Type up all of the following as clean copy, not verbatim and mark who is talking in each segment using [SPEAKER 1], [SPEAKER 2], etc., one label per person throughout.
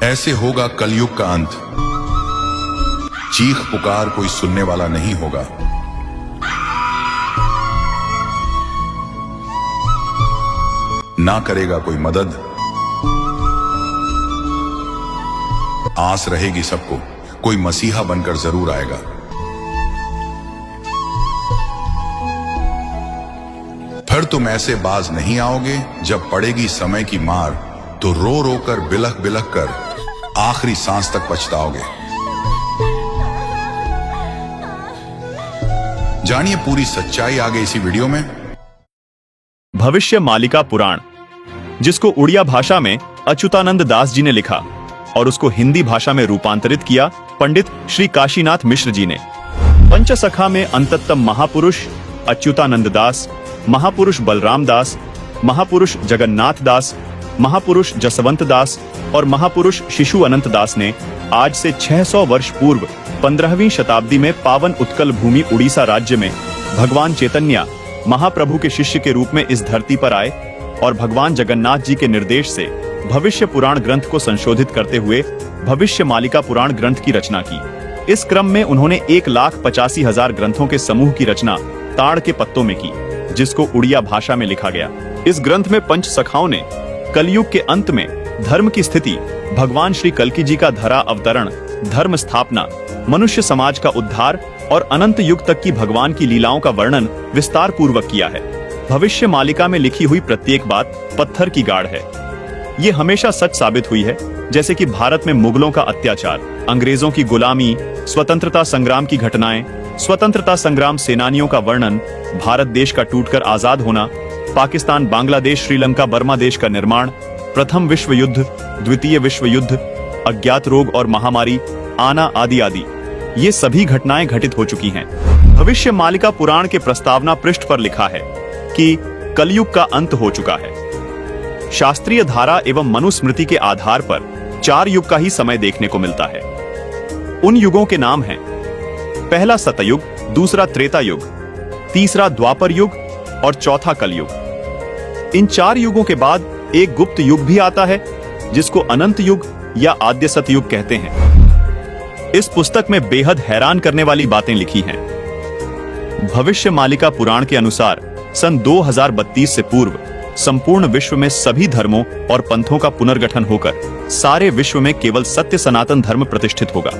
[SPEAKER 1] ऐसे होगा कलयुग का अंत। चीख पुकार कोई सुनने वाला नहीं होगा। ना करेगा कोई मदद। आस रहेगी सबको, कोई मसीहा बनकर जरूर आएगा। फिर तुम ऐसे बाज नहीं आओगे, जब पड़ेगी समय की मार तो रो रो कर बिलख बिलख कर आखिरी सांस तक पछताओगे। जानिए पूरी सच्चाई आगे इसी वीडियो में।
[SPEAKER 2] भविष्य मालिका पुराण, जिसको उड़िया भाषा में अच्युतानंद दास जी ने लिखा और उसको हिंदी भाषा में रूपांतरित किया पंडित श्री काशीनाथ मिश्र जी ने। पंचसखा में अंततम महापुरुष अच्युतानंद दास, महापुरुष बलराम दास, महापुरुष जगन्नाथ दास, महापुरुष जसवंत दास और महापुरुष शिशु अनंत दास ने आज से 600 वर्ष पूर्व 15वीं शताब्दी में पावन उत्कल भूमि उड़ीसा राज्य में भगवान चैतन्य महाप्रभु के शिष्य के रूप में इस धरती पर आए और भगवान जगन्नाथ जी के निर्देश से भविष्य पुराण ग्रंथ को संशोधित करते हुए भविष्य मालिका पुराण ग्रंथ की रचना की। इस क्रम में उन्होंने 1,85,000 ग्रंथों के समूह की रचना ताड़ के पत्तों में की, जिसको उड़िया भाषा में लिखा गया। इस ग्रंथ में पंच सखाओं ने कलयुग के अंत में धर्म की स्थिति, भगवान श्री कल्की जी का धरा अवतरण, धर्म स्थापना, मनुष्य समाज का उद्धार और अनंत युग तक की भगवान की लीलाओं का वर्णन विस्तार पूर्वक किया है। भविष्य मालिका में लिखी हुई प्रत्येक बात पत्थर की गाढ़ है। ये हमेशा सच साबित हुई है, जैसे कि भारत में मुगलों का अत्याचार, अंग्रेजों की गुलामी, स्वतंत्रता संग्राम की घटनाएं, स्वतंत्रता संग्राम सेनानियों का वर्णन, भारत देश का टूटकर आजाद होना, पाकिस्तान, बांग्लादेश, श्रीलंका, बर्मा देश का निर्माण, प्रथम विश्व युद्ध, द्वितीय विश्व युद्ध, अज्ञात रोग और महामारी आना आदि आदि, ये सभी घटनाएं घटित हो चुकी हैं। भविष्य मालिका पुराण के प्रस्तावना पृष्ठ पर लिखा है कि कलयुग का अंत हो चुका है। शास्त्रीय धारा एवं मनुस्मृति के आधार पर 4 युग का ही समय देखने को मिलता है। उन युगों के नाम हैं: पहला सतयुग, दूसरा त्रेता युग, तीसरा द्वापर युग और चौथा कलयुग। इन 4 युगों के बाद एक गुप्त युग भी आता है, जिसको अनंत युग या आद्य सतयुग कहते हैं। इस पुस्तक में बेहद हैरान करने वाली बातें लिखी हैं। भविष्य मालिका पुराण के अनुसार सन 2032 से पूर्व संपूर्ण विश्व में सभी धर्मों और पंथों का पुनर्गठन होकर सारे विश्व में केवल सत्य सनातन धर्म प्रतिष्ठित होगा।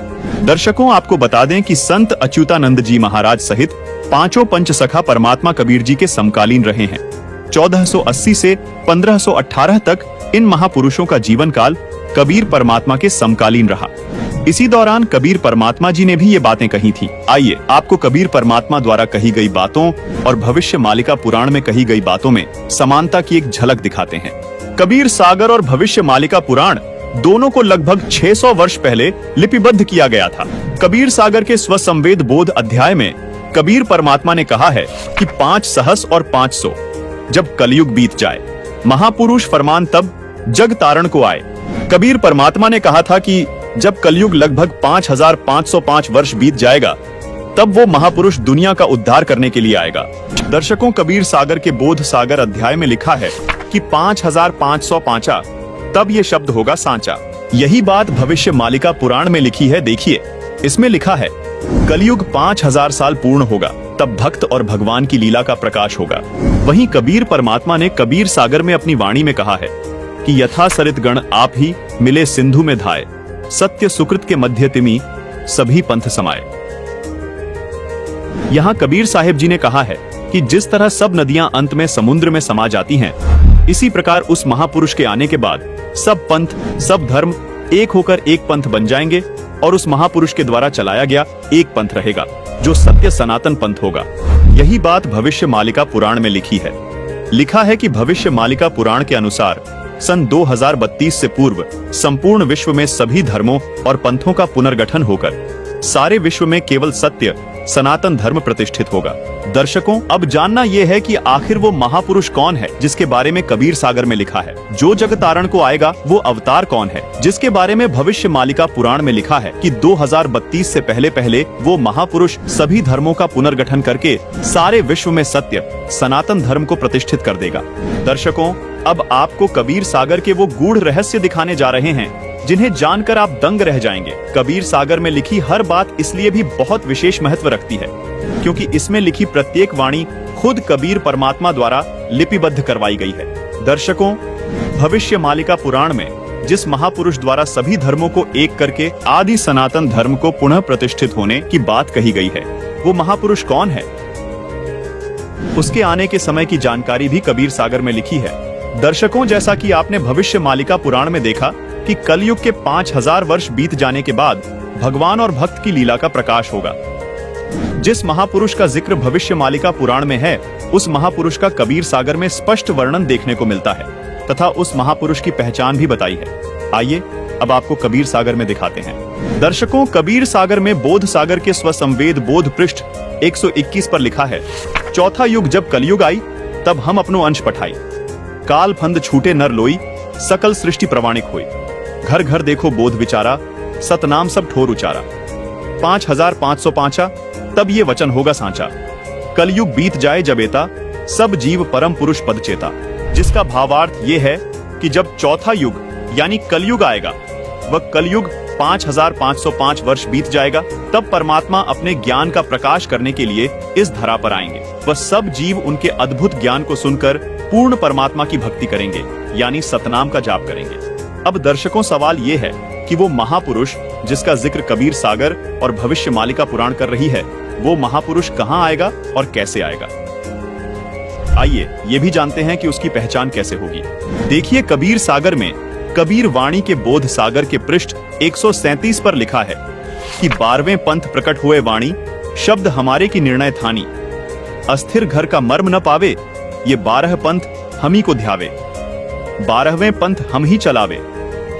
[SPEAKER 2] दर्शकों, आपको बता दें कि संत अच्युतानंद जी महाराज सहित 5 पंचसखा परमात्मा कबीर जी के समकालीन रहे हैं। 1480 से 1518 तक इन महापुरुषों का जीवन काल कबीर परमात्मा के समकालीन रहा। इसी दौरान कबीर परमात्मा जी ने भी ये बातें कही थी। आइए आपको कबीर परमात्मा द्वारा कही गई बातों और भविष्य मालिका पुराण में कही गई बातों में समानता की एक झलक दिखाते हैं। कबीर सागर और भविष्य मालिका पुराण दोनों को लगभग 600 वर्ष पहले लिपिबद्ध किया गया था। कबीर सागर के स्वसंवेद बोध अध्याय में कबीर परमात्मा ने कहा है कि 5 सहस और 500 जब कलयुग बीत जाए, महापुरुष फरमान तब जग तारण को आए। कबीर परमात्मा ने कहा था कि जब कलयुग लगभग 5505 वर्ष बीत जाएगा, तब वो महापुरुष दुनिया का उद्धार करने के लिए आएगा। दर्शकों, कबीर सागर के बोध सागर अध्याय में लिखा है कि 5505 तब ये शब्द होगा सांचा। यही बात भविष्य मालिका पुराण में लिखी है। देखिए, इसमें लिखा है कलयुग 5000 साल पूर्ण होगा, तब भक्त और भगवान की लीला का प्रकाश होगा। वहीं कबीर परमात्मा ने कबीर सागर में अपनी वाणी में कहा है कि यथा सरित गण आप ही मिले सिंधु में धाये, सत्य सुकृत के मध्य तिमी सभी पंथ समाये। यहाँ कबीर साहिब जी ने कहा है कि जिस तरह सब नदियां अंत में समुद्र में समा जाती हैं, इसी प्रकार उस महापुरुष के आने के बाद सब पंथ, सब धर्म एक होकर एक पंथ बन जाएंगे और उस महापुरुष के द्वारा चलाया गया एक पंथ रहेगा, जो सत्य सनातन पंथ होगा। यही बात भविष्य मालिका पुराण में लिखी है। लिखा है कि भविष्य मालिका पुराण के अनुसार सन 2032 से पूर्व संपूर्ण विश्व में सभी धर्मों और पंथों का पुनर्गठन होकर सारे विश्व में केवल सत्य सनातन धर्म प्रतिष्ठित होगा। दर्शकों, अब जानना यह है कि आखिर वो महापुरुष कौन है जिसके बारे में कबीर सागर में लिखा है। जो जग तारण को आएगा वो अवतार कौन है जिसके बारे में भविष्य मालिका पुराण में लिखा है कि 2032 से पहले पहले वो महापुरुष सभी धर्मों का पुनर्गठन करके सारे विश्व में सत्य सनातन धर्म को प्रतिष्ठित कर देगा। दर्शकों, अब आपको कबीर सागर के वो गूढ़ रहस्य दिखाने जा रहे हैं जिन्हें जानकर आप दंग रह जाएंगे। कबीर सागर में लिखी हर बात इसलिए भी बहुत विशेष महत्व रखती है क्योंकि इसमें लिखी प्रत्येक वाणी खुद कबीर परमात्मा द्वारा लिपिबद्ध करवाई गई है। दर्शकों, भविष्य मालिका पुराण में जिस महापुरुष द्वारा सभी धर्मों को एक करके आदि सनातन धर्म को पुनः प्रतिष्ठित होने की बात कही गई है, वो महापुरुष कौन है? उसके आने के समय की जानकारी भी कबीर सागर में लिखी है। दर्शकों, जैसा कि आपने भविष्य मालिका पुराण में देखा कि कलयुग के 5000 वर्ष बीत जाने के बाद भगवान और भक्त की लीला का प्रकाश होगा। जिस महापुरुष का जिक्र भविष्य मालिका पुराण में है, उस महापुरुष का कबीर सागर में स्पष्ट वर्णन देखने को मिलता है तथा उस महापुरुष की पहचान भी बताई है। आइए अब आपको कबीर सागर में दिखाते हैं। दर्शकों, कबीर सागर में बोध सागर के स्वसंवेद बोध पृष्ठ 121 पर लिखा है, चौथा युग जब कलयुग आई, तब हम अपनो अंश पठाई। काल फंद छूटे नर लोई, सकल सृष्टि प्रमाणिक हुई। घर घर देखो बोध विचारा, सतनाम सब ठोर उचारा। 5505 तब ये वचन होगा सांचा। कलयुग बीत जाए जब एता, सब जीव परम पुरुष पद चेता। जिसका भावार्थ ये है कि जब चौथा युग यानी कलयुग आएगा, वह कलयुग 5505 वर्ष बीत जाएगा, तब परमात्मा अपने ज्ञान का प्रकाश करने के लिए इस धरा पर आएंगे। वह सब जीव उनके अद्भुत ज्ञान को सुनकर पूर्ण परमात्मा की भक्ति करेंगे यानी सतनाम का जाप करेंगे। अब दर्शकों, सवाल ये है कि वो महापुरुष जिसका जिक्र कबीर सागर और भविष्य मालिका पुराण कर रही है, वो महापुरुष कहाँ आएगा और कैसे आएगा? आइए ये भी जानते हैं कि उसकी पहचान कैसे होगी। देखिए, कबीर सागर में कबीर वाणी के बोध सागर के पृष्ठ 137 पर लिखा है कि 12वें पंथ प्रकट हुए वाणी, शब्द हमारे की निर्णय थानी। अस्थिर घर का मर्म न पावे, ये 12 पंथ हम ही को ध्यावे। 12वें पंथ हम ही चलावे,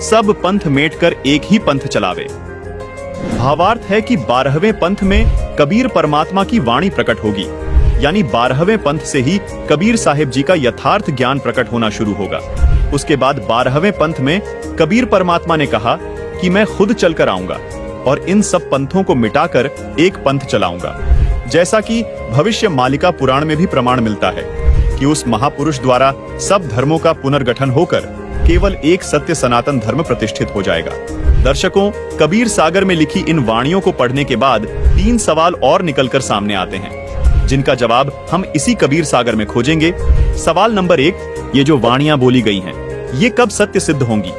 [SPEAKER 2] सब पंथ मेट कर एक ही पंथ चलावे। भावार्थ है कि 12वें पंथ में कबीर परमात्मा की वाणी प्रकट होगी, यानी 12वें पंथ से ही कबीर साहिब जी का यथार्थ ज्ञान प्रकट होना शुरू होगा। उसके बाद 12वें पंथ में कबीर परमात्मा ने कहा कि मैं खुद चलकर आऊंगा और इन सब पंथों को मिटाकर एक पंथ चलाऊंगा। जैसा कि भविष्य मालिका पुराण में भी प्रमाण मिलता है कि उस महापुरुष द्वारा सब धर्मों का पुनर्गठन होकर केवल एक सत्य सनातन धर्म प्रतिष्ठित हो जाएगा। दर्शकों, कबीर सागर में लिखी इन वाणियों को पढ़ने के बाद 3 सवाल और निकलकर सामने आते हैं, जिनका जवाब हम इसी कबीर सागर में खोजेंगे। सवाल नंबर 1, ये जो वाणियां बोली गई हैं, ये कब सत्य सिद्ध होंगी?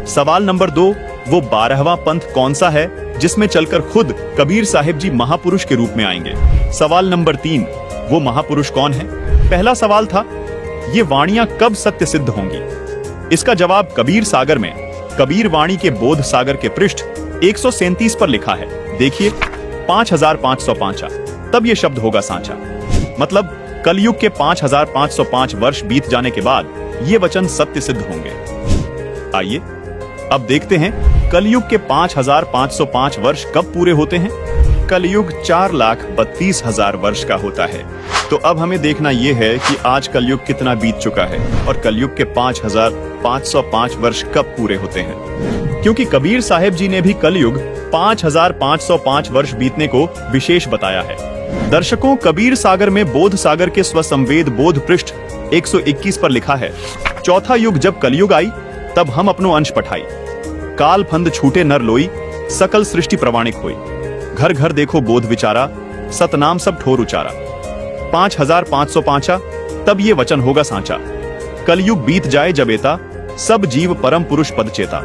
[SPEAKER 2] सवाल नंबर 2, वो 12वां पंथ कौन सा है जिसमें चलकर खुद कबीर साहिब जी महापुरुष के रूप में आएंगे? सवाल नंबर 3, वो महापुरुष कौन है? पहला सवाल था, ये वाणियां कब सत्य सिद्ध होंगी? इसका जवाब कबीर सागर में कबीर वाणी के बोध सागर के पृष्ठ 137 पर लिखा है। देखिए, 5505 तब ये शब्द होगा सांचा। मतलब कलयुग के 5505 वर्ष बीत जाने के बाद ये वचन सत्य सिद्ध होंगे। आइए अब देखते हैं कलयुग के 5505 वर्ष कब पूरे होते हैं। कलयुग 4,32,000 वर्ष का होता है। तो अब हमें देखना यह है कि आज कलयुग कितना बीत चुका है और कलयुग के 5505 वर्ष कब पूरे होते हैं, क्योंकि कबीर साहिब जी ने भी कलयुग 5505 वर्ष बीतने को विशेष बताया है। दर्शकों, कबीर सागर में बोध सागर के स्वसंवेद बोध पृष्ठ 121 पर लिखा है, चौथा युग जब कलयुग आई, तब हम अपनो अंश पठाई। काल फंद छूटे नर लोई, सकल सृष्टि प्रमाणिक हुई। घर घर देखो बोध विचारा, सतनाम सब ठोर उचारा। 5505 तब ये वचन होगा सांचा। कलयुग बीत जाए जब एता, सब जीव परम पुरुष पद चेता।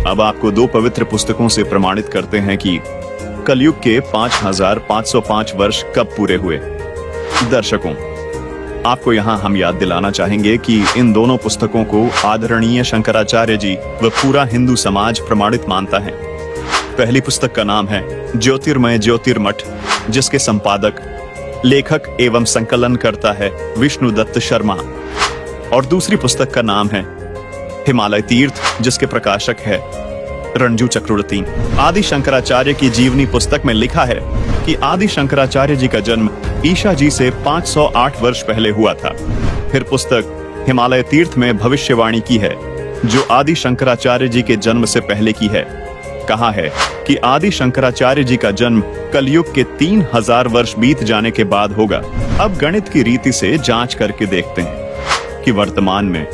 [SPEAKER 2] अब आपको 2 पवित्र पुस्तकों से प्रमाणित करते हैं कि कलयुग के 5505 वर्ष कब पूरे हुए। दर्शकों, आपको यहाँ हम याद दिलाना चाहेंगे कि इन दोनों पुस्तकों को आदरणीय शंकराचार्य जी व पूरा हिंदू समाज प्रमाणित मानता है। पहली पुस्तक का नाम है ज्योतिर्मय ज्योतिर्मठ, जिसके संपादक, लेखक एवं संकलन करता है विष्णुदत्त शर्मा, और दूसरी पुस्तक का नाम है हिमालय तीर्थ, जिसके प्रकाशक है रणजू चक्रवर्ती। आदि शंकराचार्य की जीवनी पुस्तक में लिखा है कि आदि शंकराचार्य जी का जन्म ईशा जी से 508 वर्ष पहले हुआ था। फिर पुस्तक हिमालय तीर्थ में भविष्यवाणी की है जो आदि शंकराचार्य जी के जन्म से पहले की है। कहा है कि आदि शंकराचार्य जी का जन्म कलयुग के 3000 वर्ष बीत जाने के बाद होगा। अब गणित की रीति से जांच करके देखते हैं कि वर्तमान में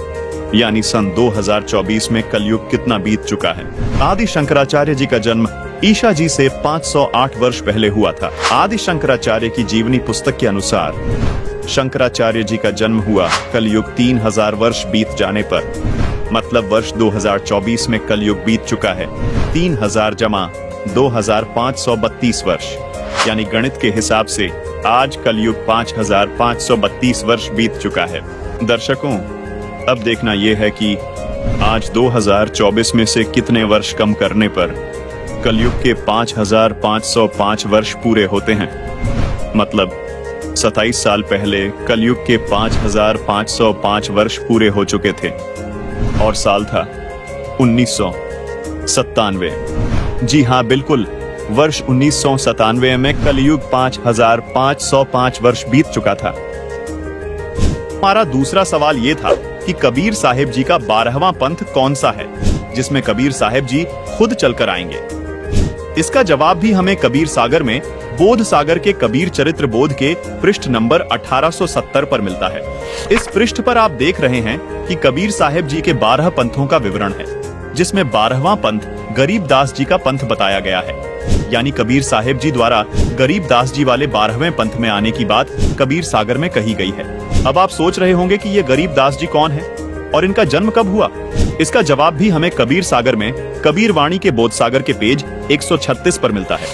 [SPEAKER 2] यानी सन 2024 में कलयुग कितना बीत चुका है। आदि शंकराचार्य जी का जन्म ईशा जी से 508 वर्ष पहले हुआ था। आदि शंकराचार्य की जीवनी पुस्तक के अनुसार शंकराचार्य जी का जन्म हुआ कलयुग 3000 वर्ष बीत जाने पर, मतलब वर्ष 2024 में कलयुग बीत चुका है 3000 जमा 2532 वर्ष, यानी गणित के हिसाब से आज कलयुग 5532 वर्ष बीत चुका है। दर्शकों, अब देखना यह है कि आज 2024 में से कितने वर्ष कम करने पर कलयुग के 5505 वर्ष पूरे होते हैं। मतलब 27 साल पहले कलयुग के 5505 वर्ष पूरे हो चुके थे और साल था 1997। जी हाँ, बिल्कुल, वर्ष 1997 में कलयुग 5505 वर्ष बीत चुका था। हमारा दूसरा सवाल ये था कि कबीर साहिब जी का 12वां पंथ कौन सा है जिसमें कबीर साहिब जी खुद चलकर आएंगे। इसका जवाब भी हमें कबीर सागर में बोध सागर के कबीर चरित्र बोध के पृष्ठ नंबर 1870 पर मिलता है। इस पृष्ठ पर आप देख रहे हैं कि कबीर साहिब जी के 12 पंथों का विवरण है, जिसमें 12वां पंथ गरीबदास जी का पंथ बताया गया है। यानी कबीर साहिब जी द्वारा गरीबदास जी वाले 12वें पंथ में आने की बात कबीर सागर में कही गई है। अब आप सोच रहे होंगे कि ये गरीबदास जी कौन है और इनका जन्म कब हुआ। इसका जवाब भी हमें कबीर सागर में कबीर वाणी के बोध सागर के पेज 136 पर मिलता है।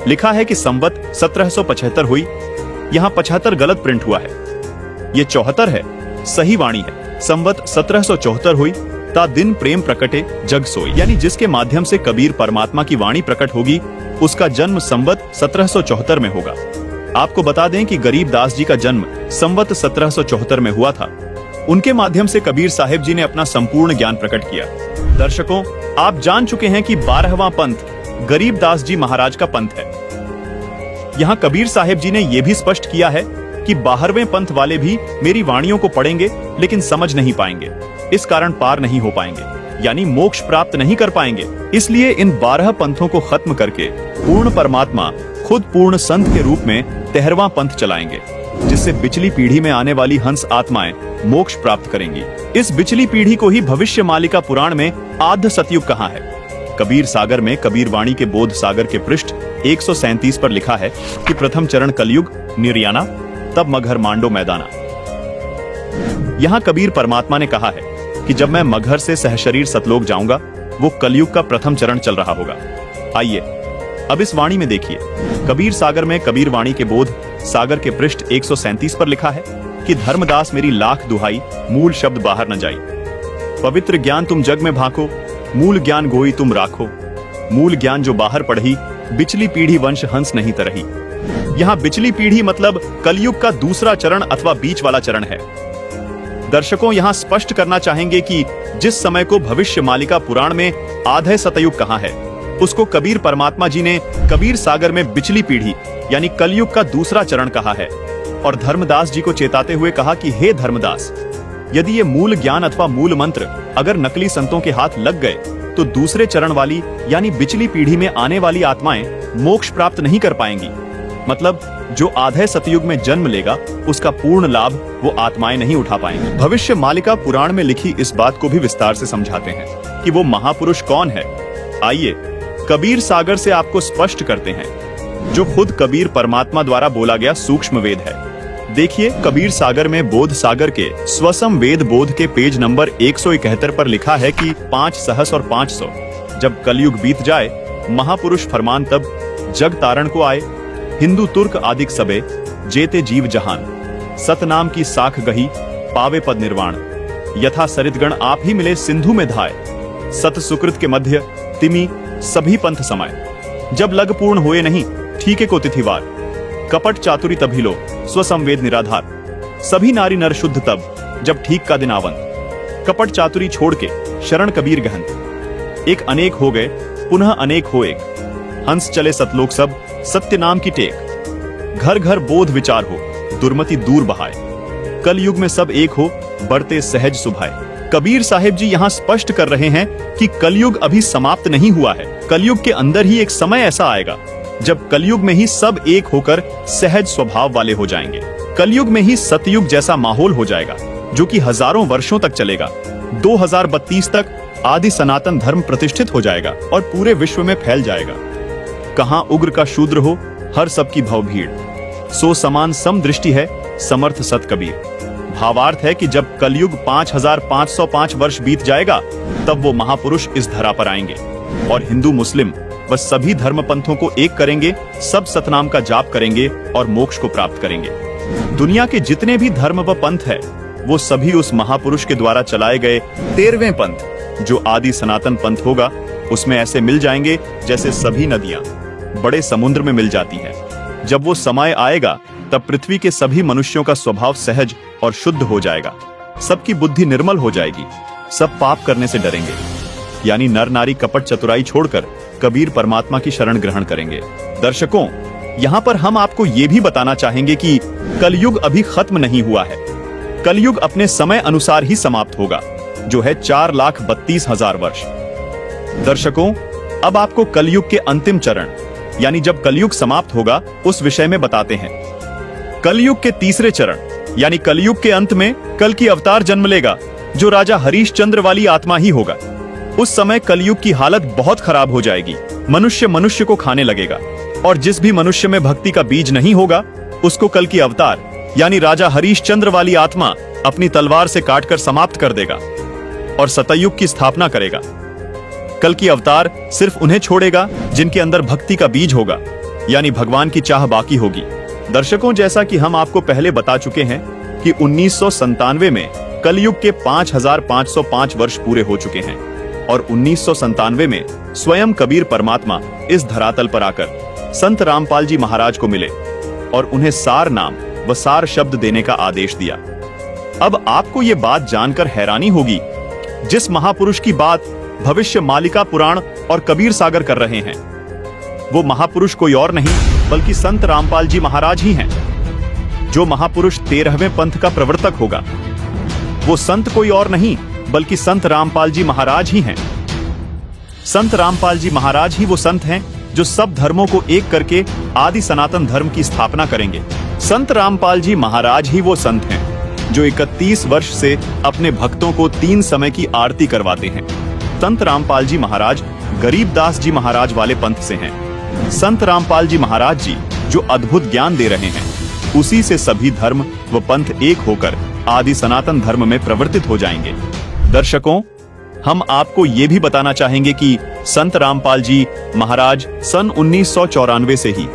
[SPEAKER 2] लिखा है कि संवत 1775 हुई। यहाँ 75 गलत प्रिंट हुआ है, ये 74 है, सही वाणी है। संवत 1774 हुई। ता दिन प्रेम प्रकटे जग सोई, यानी जिसके माध्यम से कबीर परमात्मा की वाणी प्रकट होगी उसका जन्म संवत 1774 में होगा। आपको बता दें कि गरीबदास जी का जन्म संवत 1774 में हुआ था। उनके माध्यम से कबीर साहिब जी ने अपना संपूर्ण ज्ञान प्रकट किया। दर्शकों, आप जान चुके हैं कि 12वां पंथ गरीबदास जी महाराज का पंथ है। यहाँ कबीर साहिब जी ने यह भी स्पष्ट किया है कि 12वें पंथ वाले भी मेरी वाणियों को पढ़ेंगे लेकिन समझ नहीं पाएंगे, इस कारण पार नहीं हो पाएंगे, यानी मोक्ष प्राप्त नहीं कर पाएंगे। इसलिए इन 12 पंथों को खत्म करके पूर्ण परमात्मा खुद पूर्ण संत के रूप में 13वां पंथ चलाएंगे, जिससे बिचली पीढ़ी में आने वाली हंस आत्माएं मोक्ष प्राप्त करेंगी। इस बिचली पीढ़ी को ही भविष्य मालिका पुराण में आद्य सतयुग कहा है। कबीर सागर में कबीर वाणी के बोध सागर के पृष्ठ 137 पर लिखा है कि प्रथम चरण कलयुग निर्याना, तब मगहर मांडो मैदाना। यहाँ कबीर परमात्मा ने कहा है कि जब मैं मगहर से सहशरीर सतलोक जाऊंगा, वो कलयुग का प्रथम चरण चल रहा होगा। आइए अब इस वाणी में देखिए। कबीर सागर में कबीर वाणी के बोध सागर के पृष्ठ 137 पर लिखा है कि धर्मदास मेरी लाख दुहाई, मूल शब्द बाहर न जाई। पवित्र ज्ञान तुम जग में भाको, मूल ज्ञान गोई तुम राखो। मूल ज्ञान जो बाहर पढ़ी, बिचली पीढ़ी वंश हंस नहीं तरही। यहाँ बिचली पीढ़ी मतलब कलयुग का दूसरा चरण अथवा बीच वाला चरण है। दर्शकों, यहाँ स्पष्ट करना चाहेंगे कि जिस समय को भविष्य मालिका पुराण में आधे सतयुग कहा है, उसको कबीर परमात्मा जी ने कबीर सागर में बिचली पीढ़ी यानी कलयुग का दूसरा चरण कहा है और धर्मदास जी को चेताते हुए कहा कि हे धर्मदास, यदि ये मूल ज्ञान अथवा मूल मंत्र अगर नकली संतों के हाथ लग गए तो दूसरे चरण वाली यानी बिचली पीढ़ी में आने वाली आत्माएं मोक्ष प्राप्त नहीं कर पाएंगी। मतलब जो आधे सतयुग में जन्म लेगा उसका पूर्ण लाभ वो आत्माएं नहीं उठा पाएंगी। भविष्य मालिका पुराण में लिखी इस बात को भी विस्तार से समझाते हैं कि वो महापुरुष कौन है। आइए कबीर सागर से आपको स्पष्ट करते हैं, जो खुद कबीर परमात्मा द्वारा बोला गया सूक्ष्म वेद है। देखिए, कबीर सागर में बोध सागर के स्वसम वेद बोध के पेज नंबर 171 पर लिखा है कि 5 सहस और 500 जब कलयुग बीत जाए, महापुरुष फरमान तब जग तारण को आए। हिंदू तुर्क आदिक सबे जेते जीव जहान, सतनाम की साख गही पावे पद निर्वाण। यथा सरितगण आप ही मिले सिंधु में धाय, सत सुकृत के मध्य तिमी सभी पंथ समाये। जब लग पूर्ण हुए नहीं ठीके को तिथिवार, कपट चातुरी तभी लो स्वसंवेद निराधार। सभी नारी नर शुद्ध तब जब ठीक का दिन आवन, कपट चातुरी छोड़ के शरण कबीर गहन। एक अनेक हो गए पुनः अनेक हो एक, हंस चले सतलोक सब सत्य नाम की टेक। घर घर बोध विचार हो दुर्मति दूर बहाए, कल युग में सब एक हो बढ़ते सहज सुभाए। कबीर साहिब जी यहाँ स्पष्ट कर रहे हैं कि कलयुग अभी समाप्त नहीं हुआ है। कलयुग के अंदर ही एक समय ऐसा आएगा जब कलयुग में ही सब एक होकर सहज स्वभाव वाले हो जाएंगे। कलयुग में ही सतयुग जैसा माहौल हो जाएगा। जो कि हजारों वर्षों तक चलेगा। 2032 तक आदि सनातन धर्म प्रतिष्ठित हो जाएगा और पूरे विश्व में फैल जाएगा। कहां उग्र का शूद्र हो, हर सबकी भव भीड़, सो समान सम दृष्टि है, समर्थ सत कबीर। भावार्थ है कि जब कलयुग 5505 वर्ष बीत जाएगा, तब वो महापुरुष इस धरा पर आएंगे और हिंदू मुस्लिम व सभी धर्म पंथों को एक करेंगे, सब सतनाम का जाप करेंगे और मोक्ष को प्राप्त करेंगे। दुनिया के जितने भी धर्म व पंथ है, वो सभी उस महापुरुष के द्वारा चलाए गए 13वें पंथ, जो आदि सनातन पंथ होगा, उसमें ऐसे मिल जाएंगे जैसे सभी नदियां बड़े समुद्र में मिल जाती हैं। जब वो समय आएगा, तब पृथ्वी के सभी मनुष्यों का स्वभाव सहज और शुद्ध हो जाएगा, सबकी बुद्धि निर्मल हो जाएगी, सब पाप करने से डरेंगे, यानी नर नारी कपट चतुराई छोड़कर कबीर परमात्मा की शरण ग्रहण करेंगे। दर्शकों, यहाँ पर हम आपको ये भी बताना चाहेंगे कि कलयुग अभी खत्म नहीं हुआ है। कलयुग अपने समय अनुसार ही समाप्त होगा, जो है 4,32,000 वर्ष। दर्शकों, अब आपको कलयुग के अंतिम चरण, यानी जब कलयुग समाप्त होगा, उस विषय में बताते हैं। कलयुग के तीसरे चरण, यानी कलयुग के अंत में कल की अवतार जन्म लेगा, जो राजा हरीशचंद्र वाली आत्मा ही होगा। उस समय कलयुग की हालत बहुत खराब हो जाएगी। मनुष्य मनुष्य को खाने लगेगा और जिस भी मनुष्य में भक्ति का बीज नहीं होगा, उसको कल की अवतार यानी राजा हरीशचंद्र वाली आत्मा अपनी तलवार से काटकर समाप्त कर देगा और सतयुग की स्थापना करेगा। कल की अवतार सिर्फ उन्हें छोड़ेगा जिनके अंदर भक्ति का बीज होगा, यानी भगवान की चाह बाकी होगी। दर्शकों, जैसा कि हम आपको पहले बता चुके हैं कि 1997 में कलयुग के 5505 वर्ष पूरे हो चुके हैं और 1997 में स्वयं कबीर परमात्मा इस धरातल पर आकर संत रामपाल जी महाराज को मिले और उन्हें सार नाम व सार शब्द देने का आदेश दिया। अब आपको ये बात जानकर हैरानी होगी, जिस महापुरुष की बात भविष्य मालिका पुराण और कबीर सागर कर रहे हैं, वो महापुरुष कोई और नहीं बल्कि संत रामपाल जी महाराज ही हैं। जो महापुरुष 13वें पंथ का प्रवर्तक होगा, वो संत कोई और नहीं बल्कि संत रामपाल जी महाराज ही हैं। संत रामपाल जी महाराज ही वो संत हैं जो सब धर्मों को एक करके आदि सनातन धर्म की स्थापना करेंगे। संत रामपाल जी महाराज ही वो संत हैं जो 31 वर्ष से अपने भक्तों को 3 समय की आरती करवाते हैं। संत रामपाल जी महाराज गरीबदास जी महाराज वाले पंथ से हैं। संत रामपाल जी महाराज जी जो अद्भुत ज्ञान दे रहे हैं, उसी से सभी धर्म व पंथ एक होकर आदि सनातन धर्म में प्रवर्तित हो जाएंगे। दर्शकों, हम आपको ये भी बताना चाहेंगे कि संत रामपाल जी महाराज सन 1994 से ही,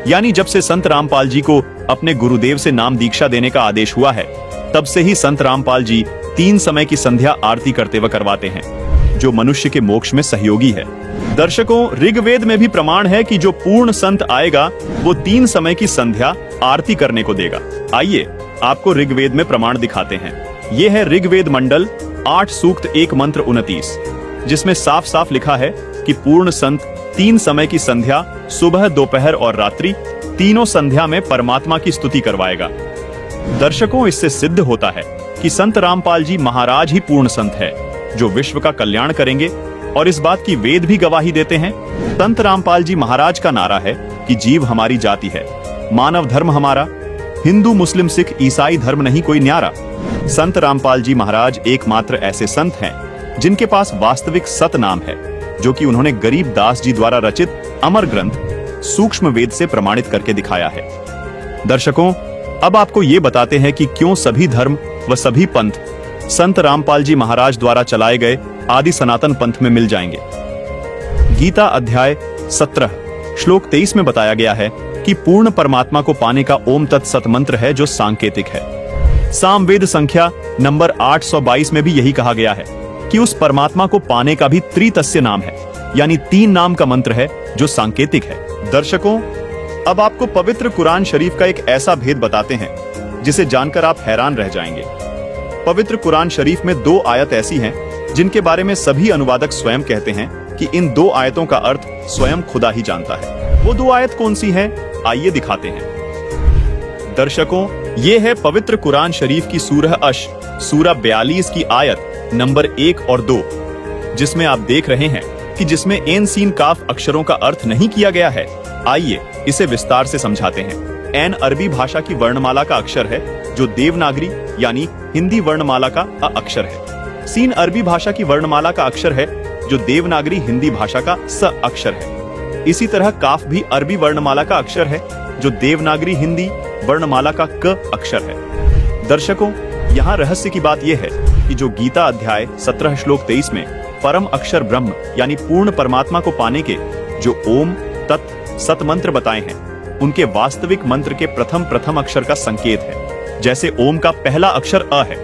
[SPEAKER 2] यानी जब से संत रामपाल जी को अपने गुरुदेव से नाम दीक्षा देने का आदेश हुआ है, तब से ही संत रामपाल जी 3 समय की संध्या आरती करते व करवाते हैं, जो मनुष्य के मोक्ष में सहयोगी है। दर्शकों, ऋग्वेद में भी प्रमाण है कि जो पूर्ण संत आएगा, वो 3 समय की संध्या आरती करने को देगा। आइए आपको ऋग्वेद में प्रमाण दिखाते हैं। ये है ऋग्वेद मंडल 8 सूक्त 1 मंत्र 29, जिसमें साफ साफ लिखा है कि पूर्ण संत 3 समय की संध्या सुबह, दोपहर और रात्रि, तीनों संध्या में परमात्मा की स्तुति करवाएगा। दर्शकों, इससे सिद्ध होता है कि संत रामपाल जी महाराज ही पूर्ण संत है जो विश्व का कल्याण करेंगे, और इस बात की वेद भी गवाही देते हैं। संत रामपाल जी महाराज का नारा है कि जीव हमारी जाति है, मानव धर्म हमारा, हिंदू मुस्लिम सिख ईसाई धर्म नहीं कोई न्यारा। संत रामपाल जी महाराज एकमात्र ऐसे संत हैं जिनके पास वास्तविक सत नाम है, जो कि उन्होंने गरीबदास जी द्वारा रचित अमर ग्रंथ सूक्ष्म वेद से प्रमाणित करके दिखाया है। दर्शकों, अब आपको ये बताते हैं कि क्यों सभी धर्म व सभी पंथ संत रामपाल जी महाराज द्वारा चलाए गए आदि सनातन पंथ में मिल जाएंगे। गीता अध्याय 17 श्लोक 23 में बताया गया है कि पूर्ण परमात्मा को पाने का ओम तत्सत मंत्र है, जो सांकेतिक है। सामवेद संख्या नंबर 822 में भी यही कहा गया है कि उस परमात्मा को पाने का भी त्रितस्य नाम है, यानी 3 नाम का मंत्र है जो सांकेतिक है। दर्शकों, अब आपको पवित्र कुरान शरीफ का एक ऐसा भेद बताते हैं जिसे जानकर आप हैरान रह जाएंगे। पवित्र कुरान शरीफ में 2 आयत ऐसी हैं जिनके बारे में सभी अनुवादक स्वयं कहते हैं कि इन 2 आयतों का अर्थ स्वयं खुदा ही जानता है। वो 2 आयत कौन सी हैं? आइए दिखाते हैं। दर्शकों, ये है पवित्र कुरान शरीफ की सूरह अश सूरह 42 की आयत नंबर 1 और 2, जिसमें आप देख रहे हैं कि जिसमें एन सीन काफ अक्षरों का अर्थ नहीं किया गया है। आइए इसे विस्तार से समझाते हैं। एन अरबी भाषा की वर्णमाला का अक्षर है जो देवनागरी यानी हिंदी वर्णमाला का अ अक्षर है। सीन अरबी भाषा की वर्णमाला का अक्षर है, जो देवनागरी हिंदी भाषा का स अक्षर है। इसी तरह काफ भी अरबी वर्णमाला का अक्षर है, जो देवनागरी हिंदी वर्णमाला का क अक्षर है। दर्शकों, यहाँ रहस्य की बात यह है कि जो गीता अध्याय 17 श्लोक 23 में परम अक्षर ब्रह्म यानी पूर्ण परमात्मा को पाने के जो ओम तत् सत मंत्र बताए हैं, उनके वास्तविक मंत्र के प्रथम अक्षर का संकेत है। जैसे ओम का पहला अक्षर अ है,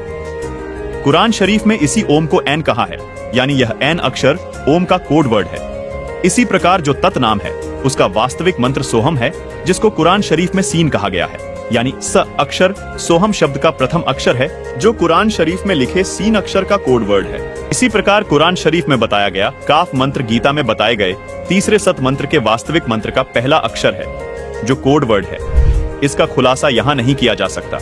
[SPEAKER 2] कुरान शरीफ में इसी ओम को ऐन कहा है, यानी यह ऐन अक्षर ओम का कोड वर्ड है। इसी प्रकार जो तत् नाम है, उसका वास्तविक मंत्र सोहम है, जिसको कुरान शरीफ में सीन कहा गया है, यानी स अक्षर सोहम शब्द का प्रथम अक्षर है, जो कुरान शरीफ में लिखे सीन अक्षर का कोड वर्ड है। इसी प्रकार कुरान शरीफ में बताया गया काफ मंत्र गीता में बताए गए तीसरे सत मंत्र के वास्तविक मंत्र का पहला अक्षर है, जो कोड वर्ड है। इसका खुलासा यहाँ नहीं किया जा सकता,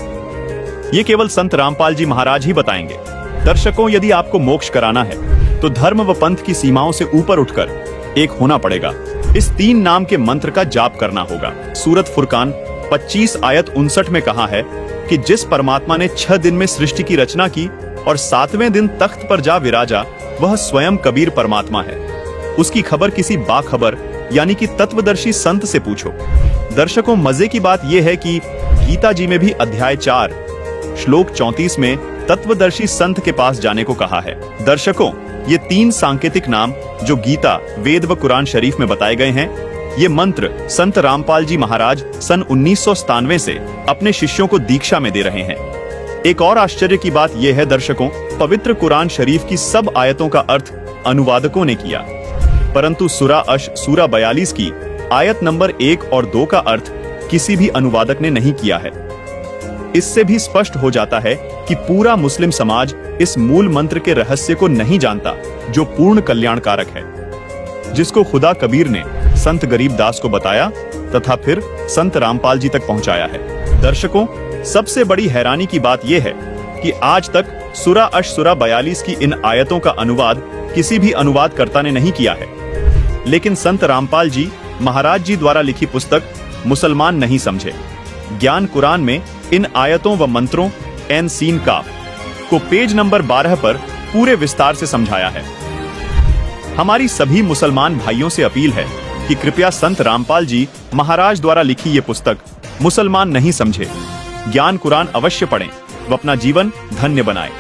[SPEAKER 2] ये केवल संत रामपाल जी महाराज ही बताएंगे। दर्शकों, यदि आपको मोक्ष कराना है तो धर्म व पंथ की सीमाओं से ऊपर उठकर एक होना पड़ेगा। इस 3 नाम के मंत्र का जाप करना होगा। सूरत फुरकान 25 आयत 59 में कहा है कि जिस परमात्मा ने 6 दिन में सृष्टि की रचना की और 7वें दिन तख्त पर जा विराजा, वह स्वयं कबीर परमात्मा है। उसकी खबर किसी बाखबर यानी कि तत्वदर्शी संत से पूछो। दर्शकों, मजे की बात यह है कि गीता जी में भी अध्याय 4 श्लोक 34 में तत्वदर्शी संत के पास जाने को कहा है। दर्शकों, ये 3 सांकेतिक नाम जो गीता, वेद व कुरान शरीफ में बताए गए हैं, ये मंत्र संत रामपाल जी महाराज सन 1997 से अपने शिष्यों को दीक्षा में दे रहे हैं। एक और आश्चर्य की बात यह है दर्शकों, पवित्र कुरान शरीफ की सब आयतों का अर्थ अनुवादकों ने किया, परंतु सूरा 42 की आयत नंबर 1 और 2 का अर्थ किसी भी अनुवादक ने नहीं किया है। इससे भी स्पष्ट हो जाता है कि पूरा मुस्लिम समाज इस मूल मंत्र के रहस्य को नहीं जानता, जो पूर्ण कल्याणकारक है, जिसको खुदा कबीर ने संत गरीबदास को बताया तथा फिर संत रामपाल जी तक पहुंचाया है। दर्शकों, सबसे बड़ी हैरानी की बात यह है कि आज तक सूरा 42 की इन आयतों का अनुवाद किसी भी अनुवादकर्ता ने नहीं किया है, लेकिन संत रामपाल जी महाराज जी द्वारा लिखी पुस्तक मुसलमान नहीं समझे ज्ञान कुरान में इन आयतों व मंत्रों एन सीन काफ को पेज नंबर 12 पर पूरे विस्तार से समझाया है। हमारी सभी मुसलमान भाइयों से अपील है कि कृपया संत रामपाल जी महाराज द्वारा लिखी ये पुस्तक मुसलमान नहीं समझे ज्ञान कुरान अवश्य पढ़ें व अपना जीवन धन्य बनाएं।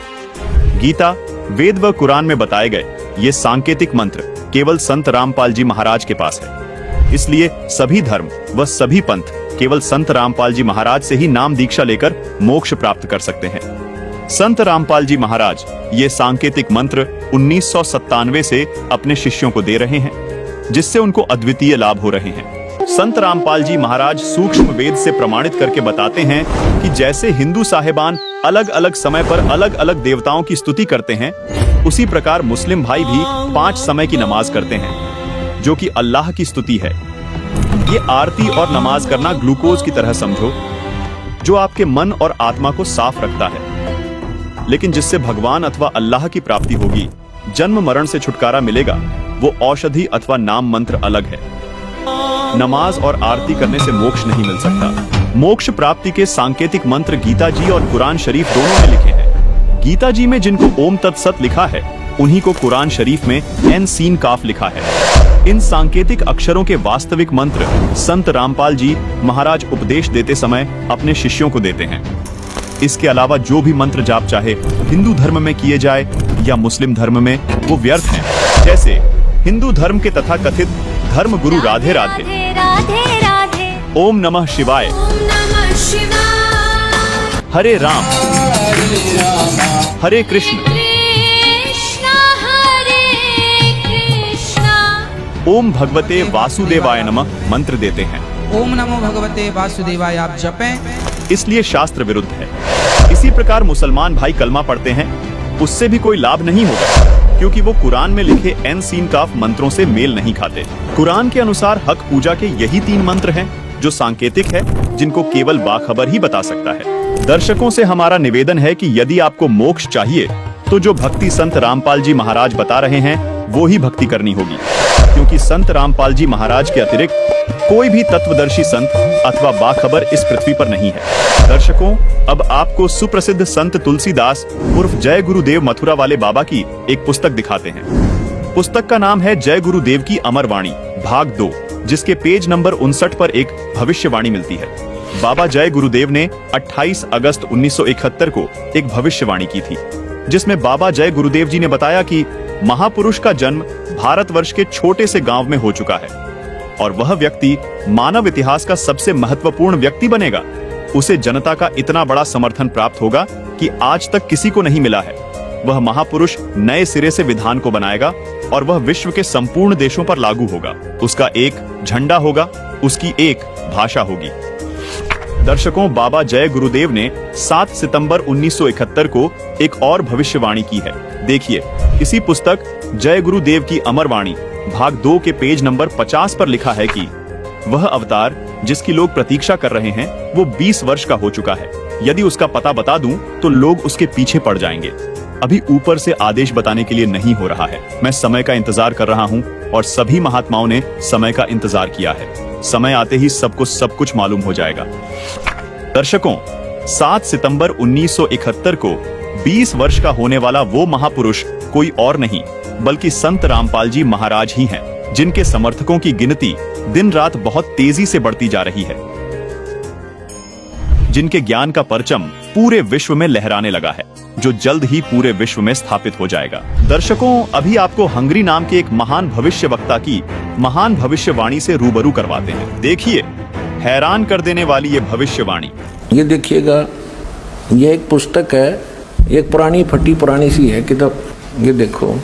[SPEAKER 2] गीता, वेद व कुरान में बताए गए ये सांकेतिक मंत्र केवल संत रामपाल जी महाराज के पास है। इसलिए सभी धर्म व सभी पंथ केवल संत रामपाल जी महाराज से ही नाम दीक्षा लेकर मोक्ष प्राप्त कर सकते हैं। संत रामपाल जी महाराज ये सांकेतिक मंत्र 1997 से अपने शिष्यों को दे रहे हैं, जिससे उनको अद्वितीय लाभ हो रहे हैं। संत रामपाल जी महाराज सूक्ष्म वेद से प्रमाणित करके बताते हैं कि जैसे हिंदू साहिबान अलग अलग समय पर अलग अलग देवताओं की स्तुति करते हैं, उसी प्रकार मुस्लिम भाई भी 5 समय की नमाज करते हैं, जो कि अल्लाह की स्तुति है। ये आरती और नमाज करना ग्लूकोज की तरह समझो, जो आपके मन और आत्मा को साफ रखता है, लेकिन जिससे भगवान अथवा अल्लाह की प्राप्ति होगी, जन्म मरण से छुटकारा मिलेगा, वो औषधि अथवा नाम मंत्र अलग है। नमाज और आरती करने से मोक्ष नहीं मिल सकता। मोक्ष प्राप्ति के सांकेतिक मंत्र गीता जी और कुरान शरीफ दोनों में लिखे हैं। गीता जी में जिनको ओम तत्सत लिखा है, उन्हीं को कुरान शरीफ में एन सीन काफ लिखा है। इन सांकेतिक अक्षरों के वास्तविक मंत्र संत रामपाल जी महाराज उपदेश देते समय अपने शिष्यों को देते हैं। इसके अलावा जो भी मंत्र जाप चाहे हिंदू धर्म में किए जाए या मुस्लिम धर्म में, वो व्यर्थ हैं। जैसे हिंदू धर्म के तथा कथित धर्म गुरु राधे राधे,
[SPEAKER 3] राधे राधे,
[SPEAKER 2] ओम नमः शिवाय, हरे राम हरे कृष्ण,
[SPEAKER 3] कृष्ण हरे कृष्ण,
[SPEAKER 2] ओम भगवते वासुदेवाय नमः मंत्र देते हैं।
[SPEAKER 4] ओम नमो भगवते वासुदेवाय आप जपें।
[SPEAKER 2] इसलिए शास्त्र विरुद्ध है। इसी प्रकार मुसलमान भाई कलमा पढ़ते हैं, उससे भी कोई लाभ नहीं होगा, क्योंकि वो कुरान में लिखे एन सीन काफ मंत्रों से मेल नहीं खाते। कुरान के अनुसार हक पूजा के यही 3 मंत्र हैं जो सांकेतिक है, जिनको केवल बाखबर ही बता सकता है। दर्शकों से हमारा निवेदन है कि यदि आपको मोक्ष चाहिए तो जो भक्ति संत रामपाल जी महाराज बता रहे हैं वो ही भक्ति करनी होगी, क्योंकि संत रामपाल जी महाराज के अतिरिक्त कोई भी तत्वदर्शी संत अथवा बाखबर इस पृथ्वी पर नहीं है। दर्शकों, अब आपको सुप्रसिद्ध संत तुलसीदास उर्फ जय गुरुदेव मथुरा वाले बाबा की एक पुस्तक दिखाते हैं। पुस्तक का नाम है जय गुरुदेव की अमर वाणी भाग 2, जिसके पेज नंबर 59 पर एक भविष्यवाणी मिलती है। बाबा जय गुरुदेव ने 28 अगस्त 1971 को एक भविष्यवाणी की थी, जिसमें बाबा जय गुरुदेव जी ने बताया कि महापुरुष का जन्म भारतवर्ष के छोटे से गांव में हो चुका है और वह व्यक्ति मानव इतिहास का सबसे महत्वपूर्ण व्यक्ति बनेगा। उसे जनता का इतना बड़ा समर्थन प्राप्त होगा कि आज तक किसी को नहीं मिला है। वह महापुरुष नए सिरे से विधान को बनाएगा और वह विश्व के संपूर्ण देशों पर लागू होगा। उसका एक झंडा होगा, उसकी एक भाषा होगी। दर्शकों, बाबा जय गुरुदेव ने 7 सितंबर 1971 को एक और भविष्यवाणी की है। देखिए, इसी पुस्तक जय गुरुदेव की अमर वाणी भाग 2 के पेज नंबर 50 पर लिखा है कि वह अवतार जिसकी लोग प्रतीक्षा कर रहे हैं वो 20 वर्ष का हो चुका है। यदि उसका पता बता दूं तो लोग उसके पीछे पड़ जाएंगे। अभी ऊपर से आदेश बताने के लिए नहीं हो रहा है। मैं समय का इंतजार कर रहा हूं और सभी महात्माओं ने समय का इंतजार किया है। समय आते ही सबको सब कुछ मालूम हो जाएगा। दर्शकों, 7 सितंबर 1971 को 20 वर्ष का होने वाला वो महापुरुष कोई और नहीं बल्कि संत रामपाल जी महाराज ही हैं, जिनके समर्थकों की गिनती दिन रात बहुत तेजी से बढ़ती जा रही है, जिनके ज्ञान का परचम पूरे विश्व में लहराने लगा है, जो जल्द ही पूरे विश्व में स्थापित हो जाएगा। दर्शकों, अभी आपको हंगरी नाम के एक महान भविष्यवक्ता की महान भविष्यवाणी से रूबरू करवाते हैं। देखिए, हैरान कर देने वाली ये भविष्यवाणी।
[SPEAKER 5] ये देखिएगा, ये एक पुस्तक है, एक पुरानी फटी पुरानी सी है किताब। ये देखो,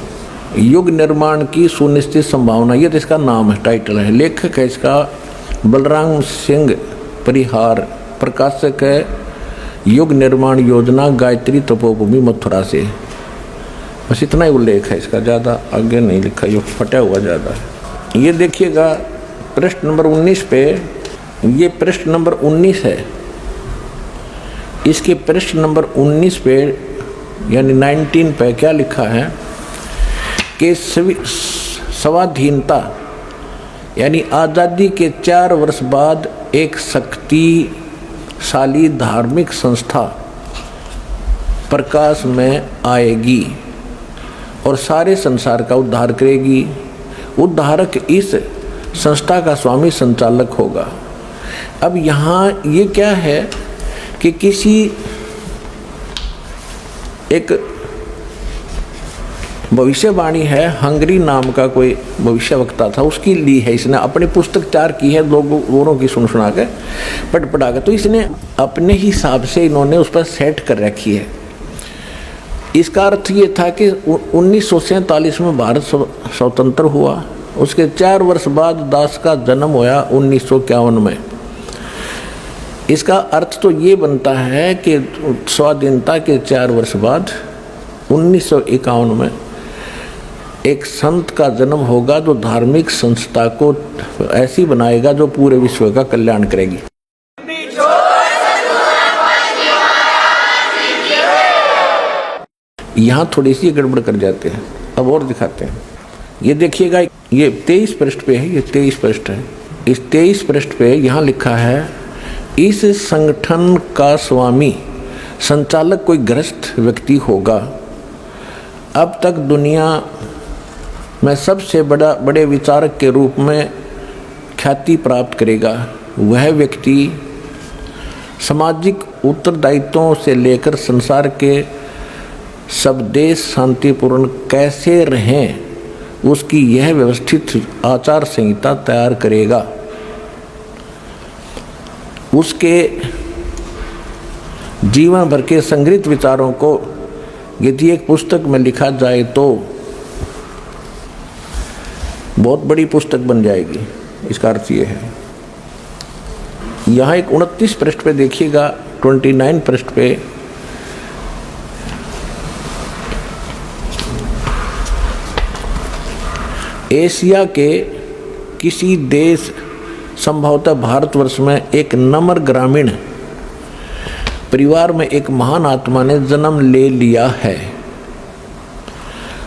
[SPEAKER 5] युग निर्माण की सुनिश्चित संभावना, ये तो इसका नाम है, टाइटल है। लेखक है इसका बलराम सिंह परिहार, प्रकाशक है युग निर्माण योजना, गायत्री तपोभूमि मथुरा से। बस इतना ही उल्लेख है इसका, ज़्यादा आगे नहीं लिखा, ये फटा हुआ ज़्यादा है। ये देखिएगा पृष्ठ नंबर 19 पे, ये पृष्ठ नंबर 19 है। इसके पृष्ठ नंबर 19 पे यानी 19 पे क्या लिखा है कि स्वाधीनता यानी आज़ादी के 4 वर्ष बाद एक शक्तिशाली धार्मिक संस्था प्रकाश में आएगी और सारे संसार का उद्धार करेगी। उद्धारक इस संस्था का स्वामी संचालक होगा। अब यहाँ ये क्या है कि किसी एक भविष्यवाणी है, हंगरी नाम का कोई भविष्यवक्ता था, उसकी ली है इसने, अपनी पुस्तक तैयार की है, लोगों की सुना के पढ़ा के, तो इसने अपने हिसाब से इन्होंने उस पर सेट कर रखी है। इसका अर्थ ये था कि 1947 में भारत स्वतंत्र हुआ, उसके 4 वर्ष बाद दास का जन्म हुआ 1951 में। इसका अर्थ तो ये बनता है कि स्वाधीनता के 4 वर्ष बाद 1951 में एक संत का जन्म होगा जो धार्मिक संस्था को ऐसी बनाएगा जो पूरे विश्व का कल्याण करेगी। यहाँ थोड़ी सी गड़बड़ कर जाते हैं, अब और दिखाते हैं। ये देखिएगा, ये 23 पृष्ठ पे है, ये 23 पृष्ठ है। इस 23 पृष्ठ पे यहाँ लिखा है, इस संगठन का स्वामी संचालक कोई गृहस्थ व्यक्ति होगा। अब तक दुनिया में सबसे बड़े विचारक के रूप में ख्याति प्राप्त करेगा। वह व्यक्ति सामाजिक उत्तरदायित्वों से लेकर संसार के सब देश शांतिपूर्ण कैसे रहें उसकी यह व्यवस्थित आचार संहिता तैयार करेगा। उसके जीवन भर के संग्रहित विचारों को यदि एक पुस्तक में लिखा जाए तो बहुत बड़ी पुस्तक बन जाएगी। इसका अर्थ ये है। यहाँ एक 29 पृष्ठ पे देखिएगा, 29 पृष्ठ पे एशिया के किसी देश, संभवतः भारतवर्ष में एक नम्र ग्रामीण परिवार में एक महान आत्मा ने जन्म ले लिया है।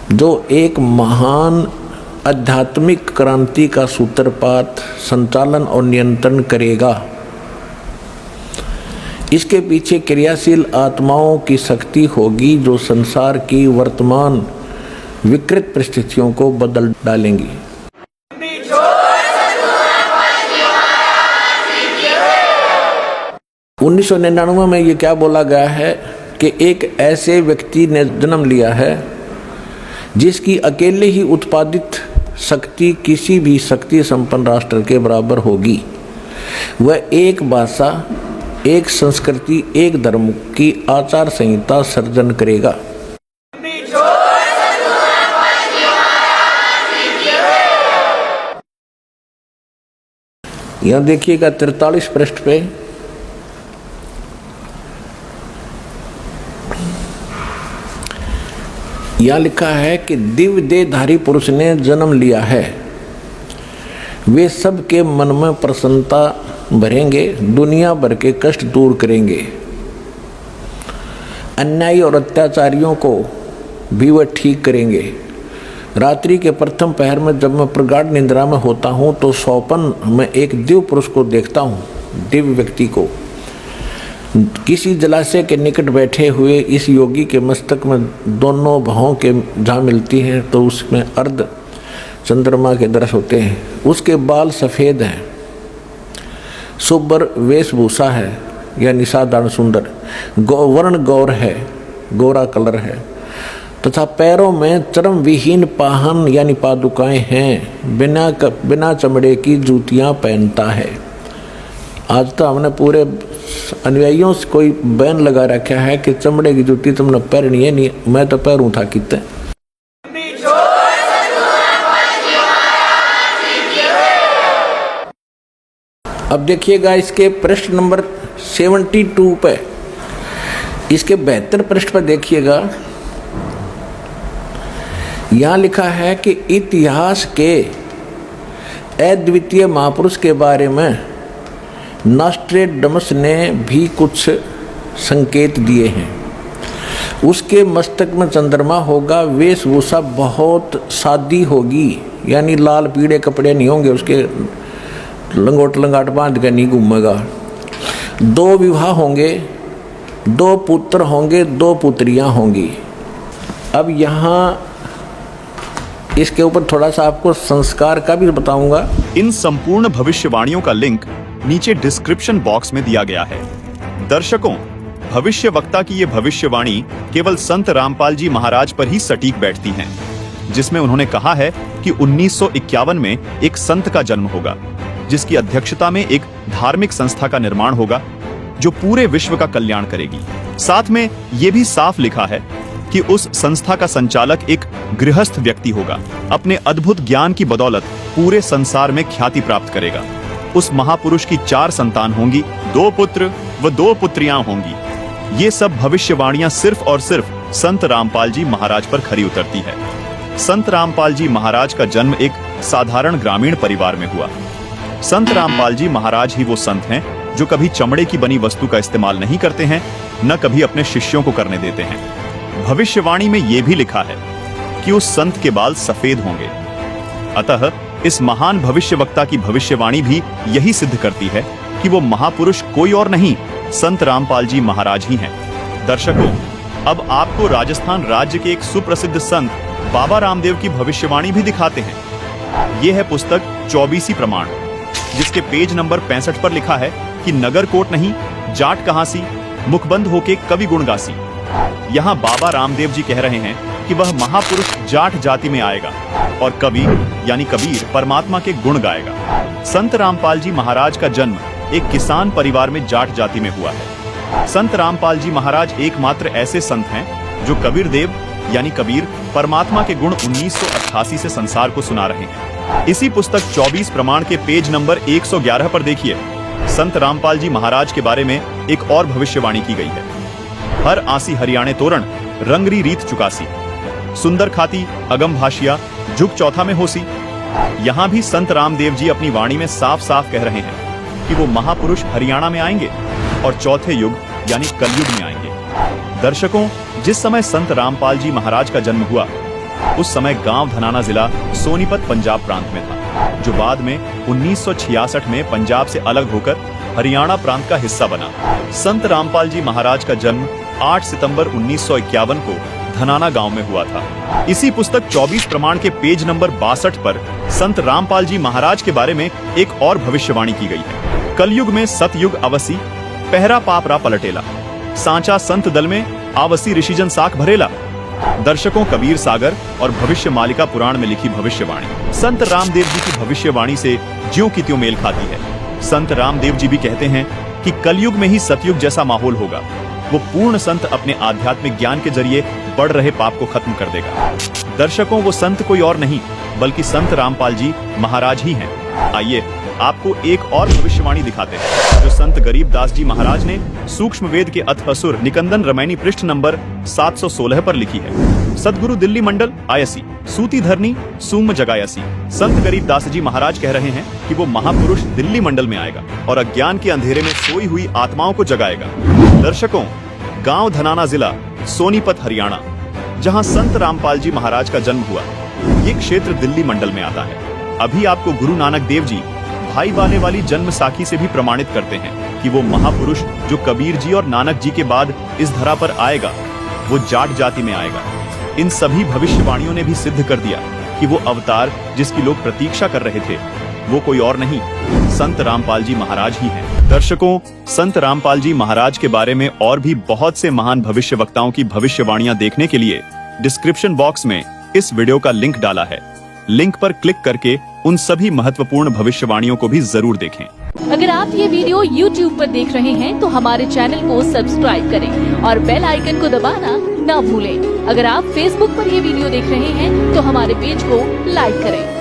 [SPEAKER 5] जो एक महान आध्यात्मिक क्रांति का सूत्रपात, संचालन और नियंत्रण करेगा। इसके पीछे क्रियाशील आत्माओं की शक्ति होगी जो संसार की वर्तमान विकृत परिस्थितियों को बदल डालेंगी। 1999 में ये क्या बोला गया है कि एक ऐसे व्यक्ति ने जन्म लिया है जिसकी अकेले ही उत्पादित शक्ति किसी भी शक्ति संपन्न राष्ट्र के बराबर होगी। वह एक भाषा, एक संस्कृति, एक धर्म की आचार संहिता सर्जन करेगा। यहां देखिएगा 43 पृष्ठ पे यह लिखा है कि दिव्य देहधारी पुरुष ने जन्म लिया है। वे सबके मन में प्रसन्नता भरेंगे, दुनिया भर के कष्ट दूर करेंगे। अन्यायी और अत्याचारियों को भी वह ठीक करेंगे। रात्रि के प्रथम पहर में जब मैं प्रगाढ़ निद्रा में होता हूँ तो स्वप्न में एक दिव्य पुरुष को देखता हूँ, दिव्य व्यक्ति को। किसी जलाशय के निकट बैठे हुए इस योगी के मस्तक में दोनों भौं के जहाँ मिलती हैं तो उसमें अर्ध चंद्रमा के दृश्य होते हैं। उसके बाल सफ़ेद हैं, शुभ्र वेशभूषा है, यानी साधारण सुंदर, वर्ण गौर है, गोरा कलर है, तथा पैरों में चर्म विहीन पाहन यानी पादुकाएं हैं। बिना चमड़े की जूतियां पहनता है। आज तो हमने पूरे अनुयायियों से कोई बैन लगा रखा है कि चमड़े की जूती तुमने पहननी है नहीं। मैं तो पैरूं था कितने। अब देखिएगा इसके पृष्ठ नंबर 72 पे, इसके 72 पृष्ठ पर देखिएगा, यहां लिखा है कि इतिहास के अद्वितीय महापुरुष के बारे में नॉस्ट्रेडमस ने भी कुछ संकेत दिए हैं। उसके मस्तक में चंद्रमा होगा, वेशभूषा बहुत सादी होगी, यानी लाल पीले कपड़े नहीं होंगे, उसके लंगोट लंगाट बांध कर नहीं घूमेगा। 2 विवाह होंगे, 2 पुत्र होंगे, 2 पुत्रियां होंगी। अब यहाँ इसके ऊपर थोड़ा सा आपको संस्कार का भी बताऊंगा।
[SPEAKER 2] इन संपूर्ण भविष्यवाणियों का लिंक नीचे डिस्क्रिप्शन बॉक्स में दिया गया है। दर्शकों, भविष्य वक्ता की ये भविष्यवाणी केवल संत रामपाल जी महाराज पर ही सटीक बैठती हैं, जिसमें उन्होंने कहा है कि 1951 में एक संत का जन्म होगा, जिसकी अध्यक्षता में एक धार्मिक संस्था का निर्माण होगा जो पूरे विश्व का कल्याण करेगी। साथ में ये भी साफ लिखा है कि उस संस्था का संचालक एक गृहस्थ व्यक्ति होगा, अपने अद्भुत ज्ञान की बदौलत पूरे संसार में ख्याति प्राप्त करेगा। उस महापुरुष की 4 संतान होंगी, 2 पुत्र व 2 पुत्रियां होंगी। ये सब भविष्यवाणियां सिर्फ और सिर्फ संत रामपाल जी महाराज पर खरी उतरती है। संत रामपाल जी महाराज का जन्म एक साधारण ग्रामीण परिवार में हुआ। संत रामपाल जी महाराज ही वो संत हैं जो कभी चमड़े की बनी वस्तु का इस्तेमाल नहीं करते हैं, न कभी अपने शिष्यों को करने देते हैं। भविष्यवाणी में यह भी लिखा है कि उस संत के बाल सफेद होंगे। अतः इस महान भविष्यवक्ता की भविष्यवाणी भी यही सिद्ध करती है कि वो महापुरुष कोई और नहीं, संत रामपाल जी महाराज ही हैं। दर्शकों, अब आपको राजस्थान राज्य के एक सुप्रसिद्ध संत बाबा रामदेव की भविष्यवाणी भी दिखाते हैं। यह है पुस्तक 24 प्रमाण, जिसके पेज नंबर 65 पर लिखा है कि नगर कोट नहीं, जाट कहां सी, मुखबंद होके कवि गुण गासी। यहाँ बाबा रामदेव जी कह रहे हैं कि वह महापुरुष जाट जाति में आएगा और कवि यानी कबीर परमात्मा के गुण गाएगा। संत रामपाल जी महाराज का जन्म एक किसान परिवार में जाट जाति में हुआ है। संत रामपाल जी महाराज एकमात्र ऐसे संत हैं जो कबीर देव यानी कबीर परमात्मा के गुण 1988 से संसार को सुना रहे हैं। इसी पुस्तक 24 प्रमाण के पेज नंबर 111 पर देखिए, संत रामपाल जी महाराज के बारे में एक और भविष्यवाणी की गई है। हर आसी हरियाणे तोरण, रंगरी रीत चुकासी, सुंदर खाती अगम भाषिया, झुक चौथा में होसी। यहाँ भी संत रामदेव जी अपनी वाणी में साफ साफ कह रहे हैं कि वो महापुरुष हरियाणा में आएंगे और चौथे युग यानी कलयुग में आएंगे। दर्शकों, जिस समय संत रामपाल जी महाराज का जन्म हुआ उस समय गांव धनाना जिला सोनीपत पंजाब प्रांत में था, जो बाद में 1966 में पंजाब से अलग होकर हरियाणा प्रांत का हिस्सा बना। संत रामपाल जी महाराज का जन्म 8 सितंबर 1951 को धनाना गांव में हुआ था। इसी पुस्तक 24 प्रमाण के पेज नंबर 62 पर संत रामपाल जी महाराज के बारे में एक और भविष्यवाणी की गई है। कलयुग में सतयुग अवसी, पहरा पाप रा पलटेला, सांचा संत दल में आवसी ऋषिजन साख भरेला। दर्शकों, कबीर सागर और भविष्य मालिका पुराण में लिखी भविष्यवाणी संत रामदेव जी की भविष्यवाणी से ज्यों की त्यों मेल खाती है। संत रामदेव जी भी कहते हैं कि कलयुग में ही सतयुग जैसा माहौल होगा। वो पूर्ण संत अपने आध्यात्मिक ज्ञान के जरिए बढ़ रहे पाप को खत्म कर देगा। दर्शकों, वो संत कोई और नहीं बल्कि संत रामपाल जी महाराज ही हैं। आइए आपको एक और भविष्यवाणी दिखाते हैं जो संत गरीबदास जी महाराज ने सूक्ष्म वेद के अथ असुर निकंदन रामायणी पृष्ठ नंबर 716 पर लिखी है। सदगुरु दिल्ली मंडल आयसी, सूती धरनी सूम जगायसी। संत गरीबदास जी महाराज कह रहे हैं कि वो महापुरुष दिल्ली मंडल में आएगा और अज्ञान के अंधेरे में सोई हुई आत्माओं को जगाएगा। दर्शकों, गांव धनाना जिला सोनीपत हरियाणा, जहां संत रामपाल जी महाराज का जन्म हुआ, ये क्षेत्र दिल्ली मंडल में आता है। अभी आपको गुरु नानक देव जी भाई वाले वाली जन्म साखी से भी प्रमाणित करते हैं कि वो महापुरुष जो कबीर जी और नानक जी के बाद इस धरा पर आएगा, वो जाट जाति में आएगा। इन सभी भविष्यवाणियों ने भी सिद्ध कर दिया कि वो अवतार जिसकी लोग प्रतीक्षा कर रहे थे, वो कोई और नहीं, संत रामपाल जी महाराज ही हैं। दर्शकों, संत रामपाल जी महाराज के बारे में और भी बहुत से महान भविष्य वक्ताओं की भविष्यवाणियां देखने के लिए डिस्क्रिप्शन बॉक्स में इस वीडियो का लिंक डाला है। लिंक पर क्लिक करके उन सभी महत्वपूर्ण भविष्यवाणियों को भी जरूर देखें।
[SPEAKER 6] अगर आप ये वीडियो YouTube पर देख रहे हैं तो हमारे चैनल को सब्सक्राइब करें और बेल आइकन को दबाना ना भूलें। अगर आप Facebook पर ये वीडियो देख रहे हैं तो हमारे पेज को लाइक करें।